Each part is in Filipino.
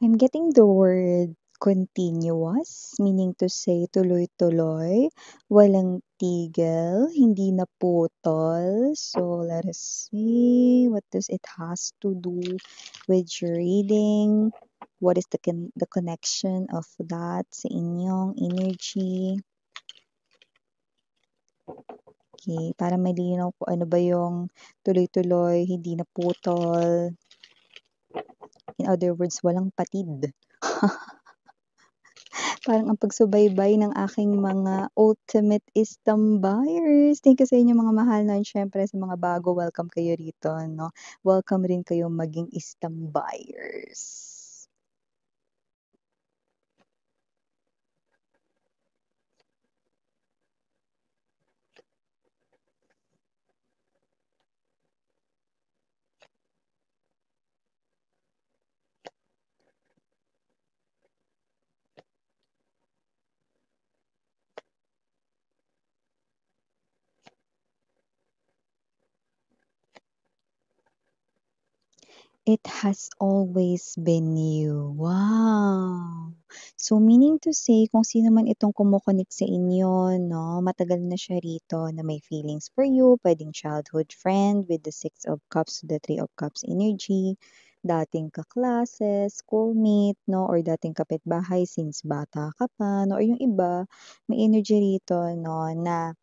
I'm getting the word continuous, meaning to say tuloy-tuloy, walang tigil, hindi naputol. So let us see what does it has to do with your reading. What is the connection of that sa inyong energy? Okay, para malinaw po ano ba yung tuloy-tuloy, hindi naputol. In other words, walang patid. Parang ang pagsubaybay ng aking mga ultimate is tambayers. Thank you sa inyo mga mahal na syempre sa mga bago, welcome kayo rito, no? Welcome rin kayo maging istambayers. It has always been you. Wow! So, meaning to say, kung sino man itong kumukonek sa inyo, no, matagal na siya rito na may feelings for you, pwedeng childhood friend with the Six of Cups to the Three of Cups energy, dating kaklase, schoolmate, no, or dating kapitbahay since bata ka pa, no, or yung iba, may energy rito, no, na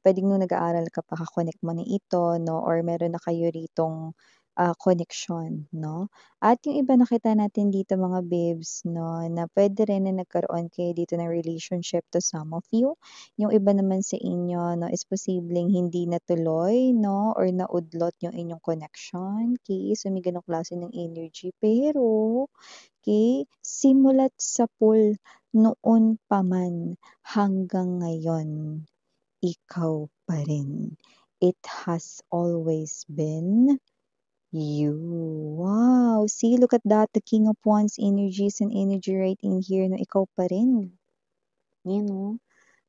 puwedeng nung nag-aaral ka pa ka-connect mo na ito 'no or meron na kayo ritong, connection 'no. At yung iba nakita natin dito mga babes 'no, na puwede rin na nagkaroon kayo dito ng relationship to some of you. Yung iba naman sa inyo 'no is posibleng hindi natuloy 'no or naudlot yung inyong connection, okey. So may gano'ng klase ng energy pero, okey, simula't sa pool noon pa man hanggang ngayon ikaw pa rin. It has always been you. Wow! See, look at that. The King of Wands energies and energy right in here na ikaw pa rin. Yan oh.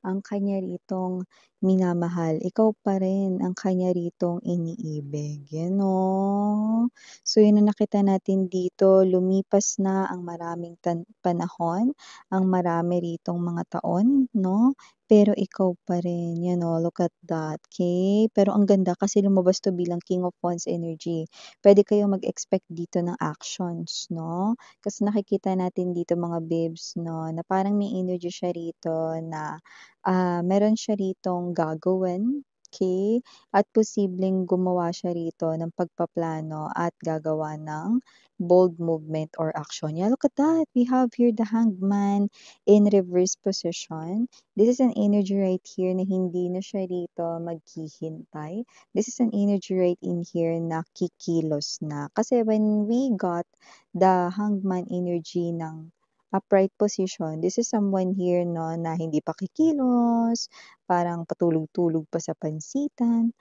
Ang kanya ritong minamahal, ikaw pa rin ang kanya ritong iniibig, yan oh. So yun ang nakita natin dito, lumipas na ang maraming panahon, ang marami ritong mga taon 'no, pero ikaw pa rin, yan oh, look at that, okey. Pero ang ganda kasi lumabas 'to bilang King of Wands energy. Puwede kayong mag-expect dito ng actions 'no, kasi nakikita natin dito mga babes 'no, na parang may energy siya rito na meron siya ritong gagawin, okey, at posibleng gumawa siya rito ng pagpaplano at gagawa ng bold movement or action. Yeah, look at that. We have here the Hanged Man in reverse position. This is an energy right here na hindi na siya rito maghihintay. This is an energy right in here na kikilos na. Kasi when we got the Hanged Man energy ng upright position, this is someone here 'no, na hindi pa kikilos, parang patulog-tulog pa sa pansitan.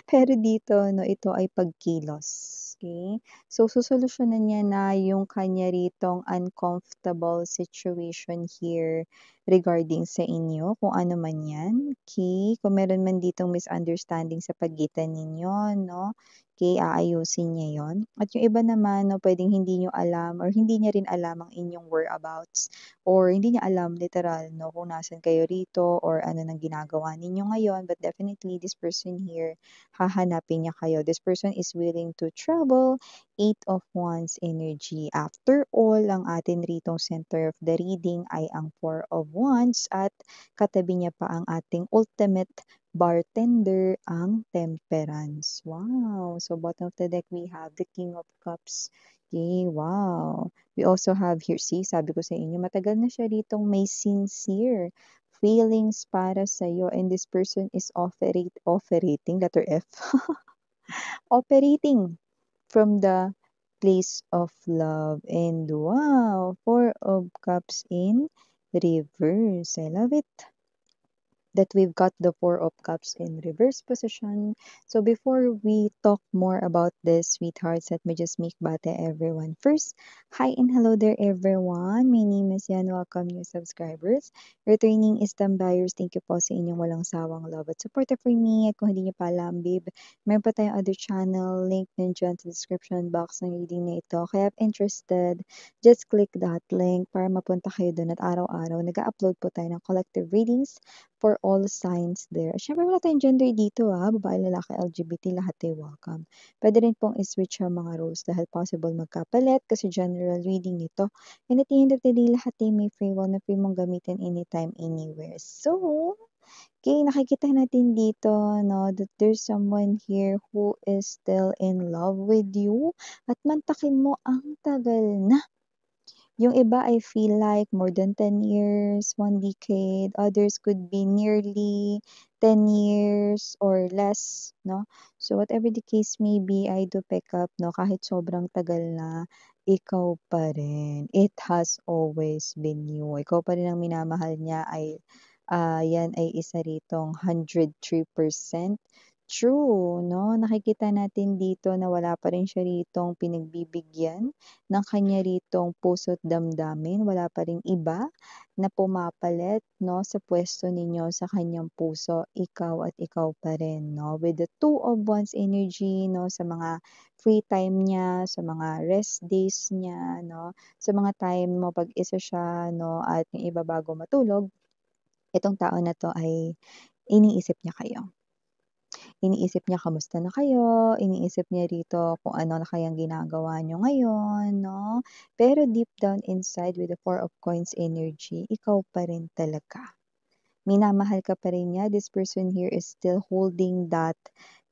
Pero dito 'no, ito ay pagkilos, okey? So, sosolusyunan niya na yung kanya ritong uncomfortable situation here regarding sa inyo, kung ano man 'yan, okey? Kung meron man ditong misunderstanding sa pagitan ninyo 'no, okey, aayusin niya 'yon. At yung iba naman 'no, puwedeng hindi niyo alam or hindi niya rin alam ang inyong whereabouts or hindi niya alam literal 'no, kung nasaan kayo rito or ano ng ginagawa ninyo ngayon. But definitely this person here hahanapin niya kayo. This person is willing to travel, Eight of Wands energy. After all, ang atin ritong center of the reading ay ang Four of Wands at katabi niya pa ang ating ultimate bartender, ang Temperance. Wow! So bottom of the deck, we have the King of Cups. Okay, wow. We also have here, see, sabi ko sa inyo, matagal na siya ritong may sincere feelings para sa'yo and this person is operating, letter F, operating from the place of love. And wow, Four of Cups in reverse. I love it. that we've got the Four of Cups in reverse position. So before we talk more about this, sweethearts, let me just make bate everyone. First, hi and hello there everyone. My name is Yan. Welcome new subscribers. Returning Istam buyers, thank you po sa inyong walang sawang love at support for me. At kung hindi niyo pa alam, babe, meron pa tayong other channel, link nandiyan sa description box ng reading na ito. Kaya if interested, just click that link para mapunta kayo doon at araw-araw nag-upload po tayo ng collective readings for all signs there. Siyempre wala tayong gender dito babae, lalaki, LGBT, lahat ay welcome. Pwede rin pong i-switch ang mga roles dahil possible magkapalit kasi general reading ito. And at the end of the day, lahat ay may free will na free mong gamitin anytime, anywhere. So, okay, nakikita natin dito, no, that there's someone here who is still in love with you at mantakin mo ang tagal na. Yung iba, I feel like more than 10 years, 1 decade. Others could be nearly 10 years or less, no? So whatever the case may be, I do pick up, no? Kahit sobrang tagal na, ikaw pa rin. It has always been you. Ikaw pa rin ang minamahal niya yan ay isa ritong 103% true, no? Nakikita natin dito na wala pa rin siya ritong pinagbibigyan ng kanya ritong puso't damdamin. Wala pa ring iba na pumapalit, no, sa pwesto ninyo sa kanyang puso. Ikaw at ikaw pa rin, no? With the Two of Wands energy, no, sa mga free time niya, sa mga rest days niya, no, sa mga time mo pag-isa siya, no, at yung iba bago matulog, itong tao na 'to ay iniisip niya kayo. Iniisip niya kamusta na kayo, iniisip niya rito kung ano na kayang ginagawa niyo ngayon, 'no? Pero deep down inside with the Four of Coins energy, ikaw pa rin talaga. Minamahal ka pa rin niya. This person here is still holding that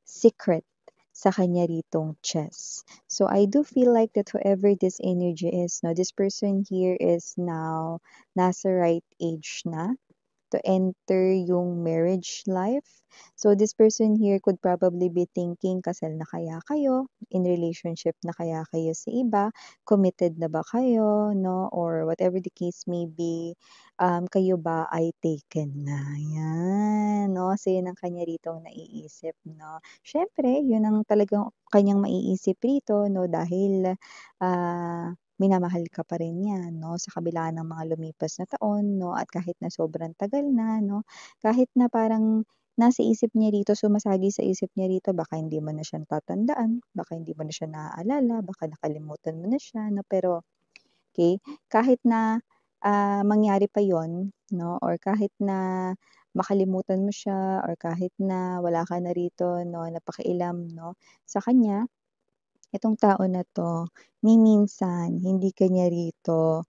secret sa kanya ritong chest. So I do feel like that whoever this energy is, no, this person here is now nasa right age na to enter yung marriage life. So this person here could probably be thinking, kasal na kaya kayo, in relationship na kaya kayo sa iba, committed na ba kayo, no? Or whatever the case may be, kayo ba ay taken na? Yan, no? So yun ang kanya rito naiisip, no? Syempre, yun ang talagang kanyang maiisip rito, no? Dahil minamahal ka pa rin niya, 'no, sa kabila ng mga lumipas na taon, 'no, at kahit na sobrang tagal na, 'no, kahit na parang nasa isip niya rito, sumasagi sa isip niya rito, baka hindi mo na siya natatandaan, baka hindi mo na siya naaalala, baka nakalimutan mo na siya, 'no, pero okay, kahit na, mangyari pa yon, 'no, or kahit na makalimutan mo siya or kahit na wala ka na rito, 'no, na pakialam, 'no, sa kanya, itong tao na 'to, ni minsan hindi ka niya rito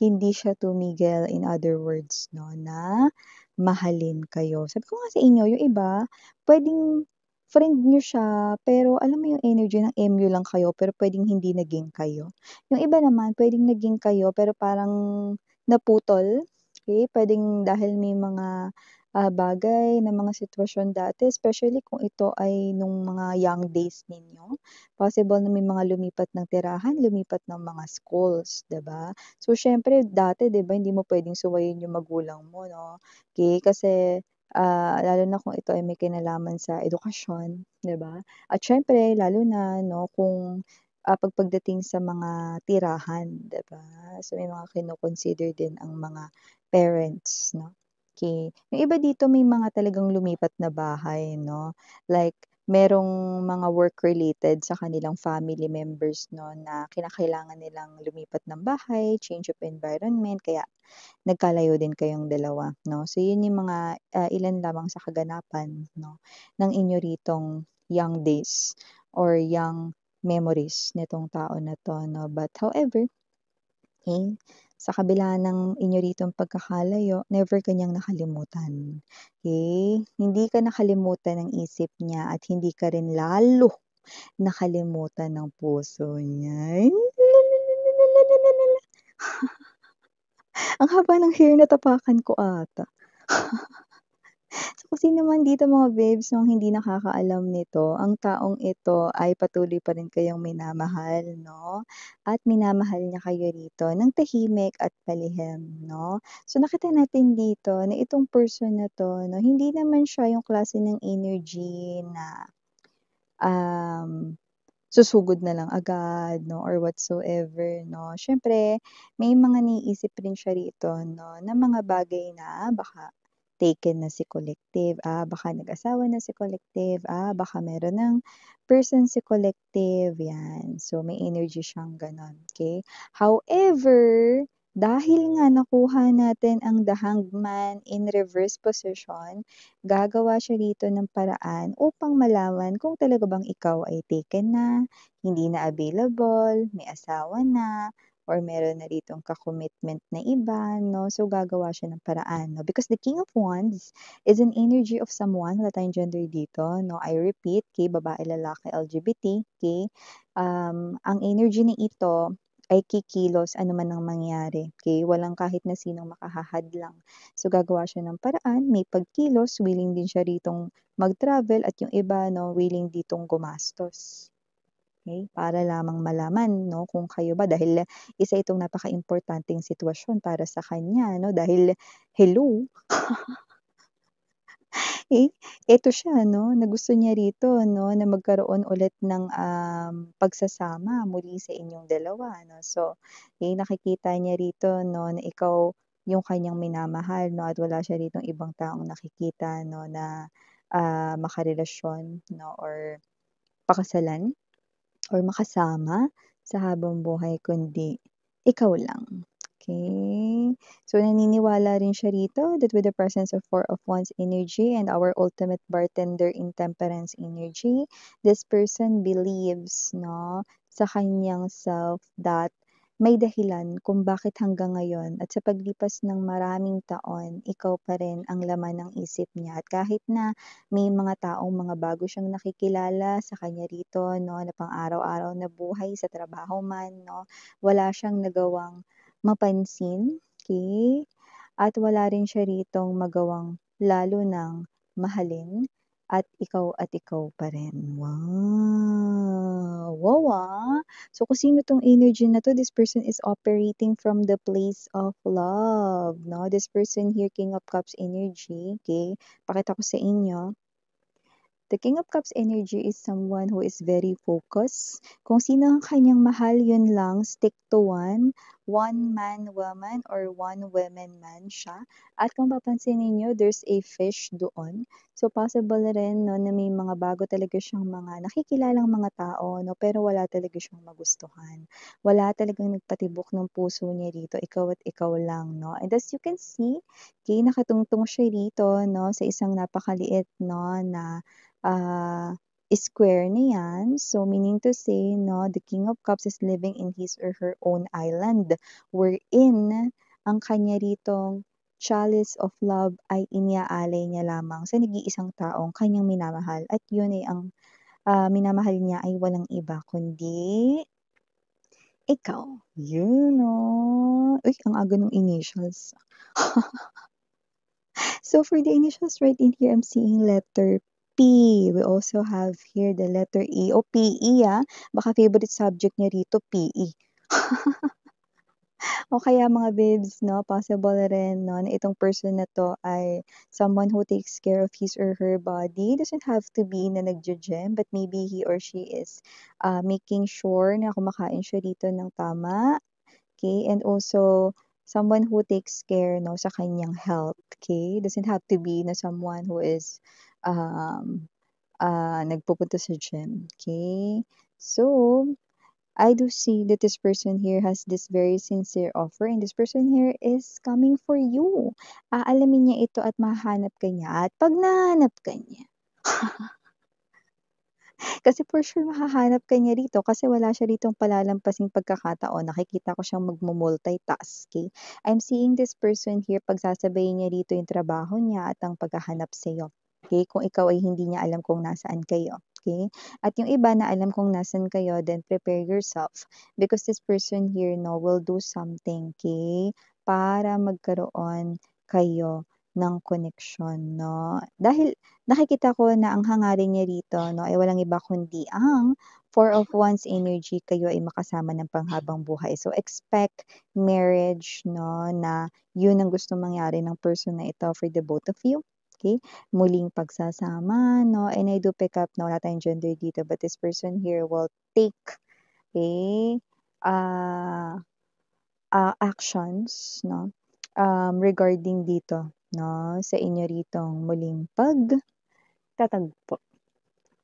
hindi siya tumigil, in other words 'no, na mahalin kayo. Sabi ko nga sa inyo, yung iba puwedeng friend niyo siya, pero alam mo yung energy ng MU lang kayo, pero puwedeng hindi naging kayo. Yung iba naman puwedeng naging kayo, pero parang naputol, okey? Puwedeng dahil may mga bagay na mga sitwasyon dati, especially kung ito ay nung mga young days ninyo. Possible na may mga lumipat ng tirahan, lumipat ng mga schools, 'di ba? So siyempre dati 'di ba hindi mo puwedeng suwayin yung magulang mo 'no, okey? Kasi, lalo na kung ito ay may kinalaman sa edukasyon, 'di ba? At siyempre lalo na 'no kung, pagdating sa mga tirahan, 'di ba? So may mga kino-consider din ang mga parents 'no. Okay. Yung iba dito may mga talagang lumipat na bahay 'no, like merong mga work related sa kanilang family members 'no, na kinakailangan nilang lumipat ng bahay, change of environment, kaya nagkalayo din kayong dalawa 'no. So yun yung mga, ilan lamang sa kaganapan 'no, ng inyo ritong young days or young memories nitong tao na 'to 'no. But however, eh, sa kabila ng inyo ritong pagkakalayo, never ka niyang nakalimutan, okey? Hindi ka nakalimutan ng isip niya at hindi ka rin lalo nakalimutan ng puso niya. Ang haba ng hair, natapakan ko ata. So, kung sino man dito mga babes ang hindi nakakaalam nito, ang taong ito ay patuloy pa rin kayong minamahal 'no, at minamahal niya kayo rito ng tahimik at palihim 'no. So, nakita natin dito na itong person na 'to 'no, hindi naman siya yung klase ng energy na, um, susugod na lang agad 'no or whatsoever 'no. Siyempre may mga naiisip rin siya rito 'no, na mga bagay na baka taken na si collective, baka nag-asawa na si collective, baka meron ng person si collective, 'yan. So, may energy siyang gano'n, okey. However, dahil nga nakuha natin ang The Hangman in reverse position, gagawa siya rito ng paraan upang malaman kung talaga bang ikaw ay taken na, hindi na available, may asawa na, or meron na ditong ka-commitment na iba 'no. So, gagawa siya ng paraan 'no, because the King of Wands is an energy of someone, wala tayong gender dito 'no. I repeat, okay, babae, lalaki, LGBT, okay. Ang energy na ito ay kikilos ano man ang mangyari, okay. Walang kahit na sinong makahahadlang. So, gagawa siya ng paraan, may pagkilos, willing din siya ritong mag-travel at yung iba 'no, willing ditong gumastos. Okay, para lamang malaman 'no, kung kayo ba dahil isa itong napakaimportanteng sitwasyon para sa kanya 'no, dahil hello, eh, eto siya 'no, na gusto niya rito 'no, na magkaroon ulit ng, pagsasama muli sa inyong dalawa 'no. So, nakikita niya rito 'no, na ikaw yung kanyang minamahal 'no, at wala siya ritong ibang taong nakikita 'no, na, makarelasyon 'no or pakasalan. Or makasama sa habang buhay kundi ikaw lang, okay. So, naniniwala rin siya rito that with the presence of Four of Wands energy and our ultimate bartender in Temperance energy, this person believes 'no, sa kanyang self that may dahilan kung bakit hanggang ngayon at sa paglipas ng maraming taon, ikaw pa rin ang laman ng isip niya at kahit na may mga taong mga bago siyang nakikilala sa kanya rito 'no, na pang-araw-araw na buhay sa trabaho man 'no, wala siyang nagawang mapansin, okey, at wala rin siya ritong magawang lalo ng mahalin at ikaw pa rin. Wow! Wow, So, kung sino 'tong energy na 'to, this person is operating from the place of love 'no. This person here, King of Cups energy, okey, pakita ko sa inyo. The King of Cups energy is someone who is very focused. Kung sino ang kanyang mahal, yun lang, stick to one man woman or one woman man siya. At kung papansinin niyo, there's a fish doon. So, possible rin 'no, na may mga bago talaga siyang mga nakikilalang mga tao 'no, pero wala talaga siyang magustuhan. Wala talagang nagpatibok ng puso niya rito, ikaw at ikaw lang 'no. And as you can see, nakatungtong siya rito 'no, sa isang napakaliit 'no, na square na 'yan. So, meaning to say 'no, the King of Cups is living in his or her own island, wherein ang kanya ritong chalice of love ay iniaalay niya lamang sa nag-iisang taong kanyang minamahal at yun ay ang, minamahal niya ay walang iba kundi ikaw. Yun 'no. Uy, ang aga nung initials. So for the initials right in here, I'm seeing letter P. We also have here the letter E. O PE, baka favorite subject niya rito PE. O kaya mga babes 'no, possible rin 'no, na itong person na 'to ay someone who takes care of his or her body. Doesn't have to be na naggi-gym, but maybe he or she is, making sure na kumakain siya dito ng tama. Okay, and also someone who takes care 'no, sa kanyang health, okay? Doesn't have to be na someone who is, um, nagpupunta sa gym, okay? So, I do see that this person here has this very sincere offer and this person here is coming for you. Aalamin niya ito at mahahanap ka niya at 'pag nahanap ka niya kasi for sure mahahanap ka niya rito kasi wala siya ritong palalampasing pagkakataon. Nakikita ko siyang magmu-multitask, okay? I'm seeing this person here pagsasabayin niya rito yung trabaho niya at ang paghahanap sa'yo, okay? Kung ikaw ay hindi niya alam kung nasaan kayo, okay? At yung iba na alam kung nasaan kayo, then prepare yourself because this person here 'no, will do something, okay, para magkaroon kayo ng koneksyon 'no. Dahil nakikita ko na ang hangarin niya rito 'no, ay walang iba kundi ang Four of Wands energy, kayo ay makasama ng panghabang buhay. So, expect marriage 'no, na yun ang gustong mangyari ng person na ito for the both of you, okey? Muling pagsasama 'no, and I do pick up na wala tayong gender dito, but this person here will take, okey, ah actions 'no, regarding dito 'no, sa inyo ritong muling pagtatagpo.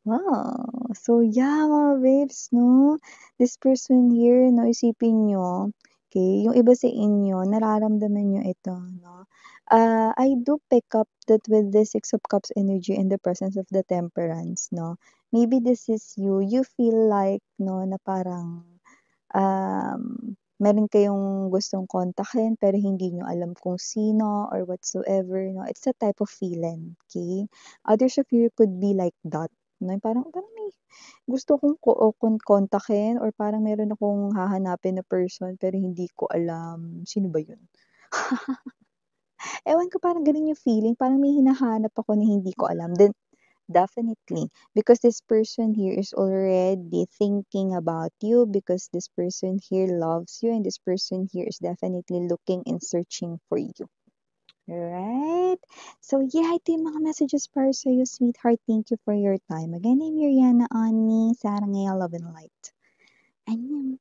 Wow! So yeah, mga babes 'no, this person here 'no, isipin niyo, okey, yung iba sa inyo nararamdaman niyo ito 'no. I do pick up that with the Six of Cups energy and the presence of the Temperance 'no, maybe this is you, you feel like 'no, na parang meron kayong gustong kontakin pero hindi niyo alam kung sino or whatsoever 'no, it's a type of feeling, okey? Others of you could be like that, 'no, parang parang may gusto kong kontakin or parang meron akong hahanapin na person pero hindi ko alam sino ba yun? Ewan ko, parang gano'n yung feeling, parang may hinahanap ako na hindi ko alam. Then definitely, because this person here is already thinking about you, because this person here loves you, and this person here is definitely looking and searching for you. Right? So yeah, ito yung mga messages para sa'yo, sweetheart. Thank you for your time. Again, I'm Mariana Ani, Sarangaya Love and Light. Annyeong.